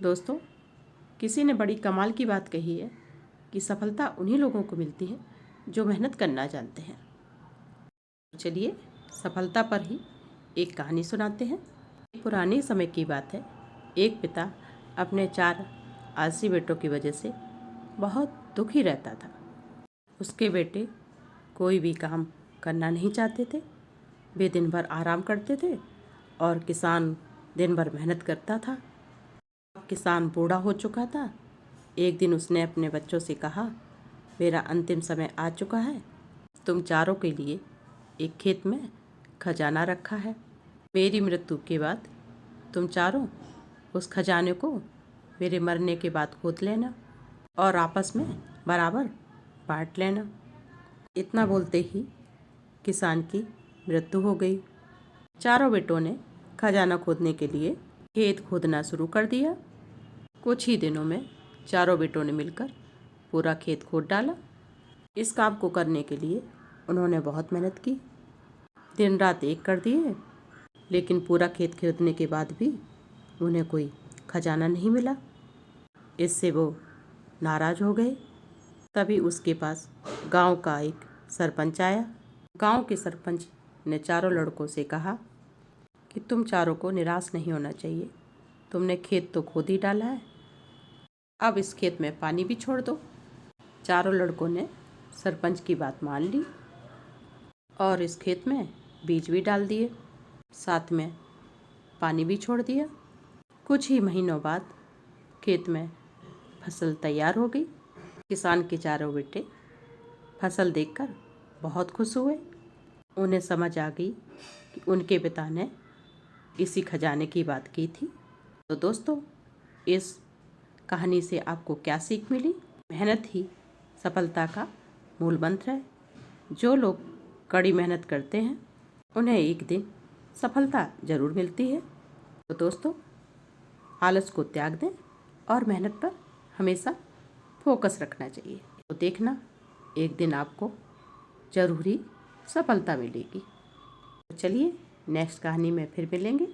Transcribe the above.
दोस्तों, किसी ने बड़ी कमाल की बात कही है कि सफलता उन्हीं लोगों को मिलती है जो मेहनत करना जानते हैं। चलिए सफलता पर ही एक कहानी सुनाते हैं। पुराने समय की बात है। एक पिता अपने 4 आलसी बेटों की वजह से बहुत दुखी रहता था। उसके बेटे कोई भी काम करना नहीं चाहते थे। वे दिन भर आराम करते थे और किसान दिन भर मेहनत करता था। किसान बूढ़ा हो चुका था। एक दिन उसने अपने बच्चों से कहा, मेरा अंतिम समय आ चुका है। तुम चारों के लिए एक खेत में खजाना रखा है। मेरी मृत्यु के बाद तुम चारों उस खजाने को मेरे मरने के बाद खोद लेना और आपस में बराबर बांट लेना। इतना बोलते ही किसान की मृत्यु हो गई। चारों बेटों ने खजाना खोदने के लिए खेत खोदना शुरू कर दिया। कुछ ही दिनों में चारों बेटों ने मिलकर पूरा खेत खोद डाला। इस काम को करने के लिए उन्होंने बहुत मेहनत की। दिन रात एक कर दिए, लेकिन पूरा खेत खोदने के बाद भी उन्हें कोई खजाना नहीं मिला। इससे वो नाराज़ हो गए। तभी उसके पास गांव का एक सरपंच आया। गांव के सरपंच ने चारों लड़कों से कहा कि तुम चारों को निराश नहीं होना चाहिए। तुमने खेत तो खोद ही डाला है, अब इस खेत में पानी भी छोड़ दो। चारों लड़कों ने सरपंच की बात मान ली और इस खेत में बीज भी डाल दिए, साथ में पानी भी छोड़ दिया। कुछ ही महीनों बाद खेत में फसल तैयार हो गई। किसान के चारों बेटे फसल देखकर बहुत खुश हुए। उन्हें समझ आ गई कि उनके पिता ने इसी खजाने की बात की थी। तो दोस्तों, इस कहानी से आपको क्या सीख मिली? मेहनत ही सफलता का मूल मंत्र है। जो लोग कड़ी मेहनत करते हैं उन्हें एक दिन सफलता ज़रूर मिलती है। तो दोस्तों, आलस को त्याग दें और मेहनत पर हमेशा फोकस रखना चाहिए। तो देखना, एक दिन आपको ज़रूर ही सफलता मिलेगी। तो चलिए नेक्स्ट कहानी में फिर मिलेंगे।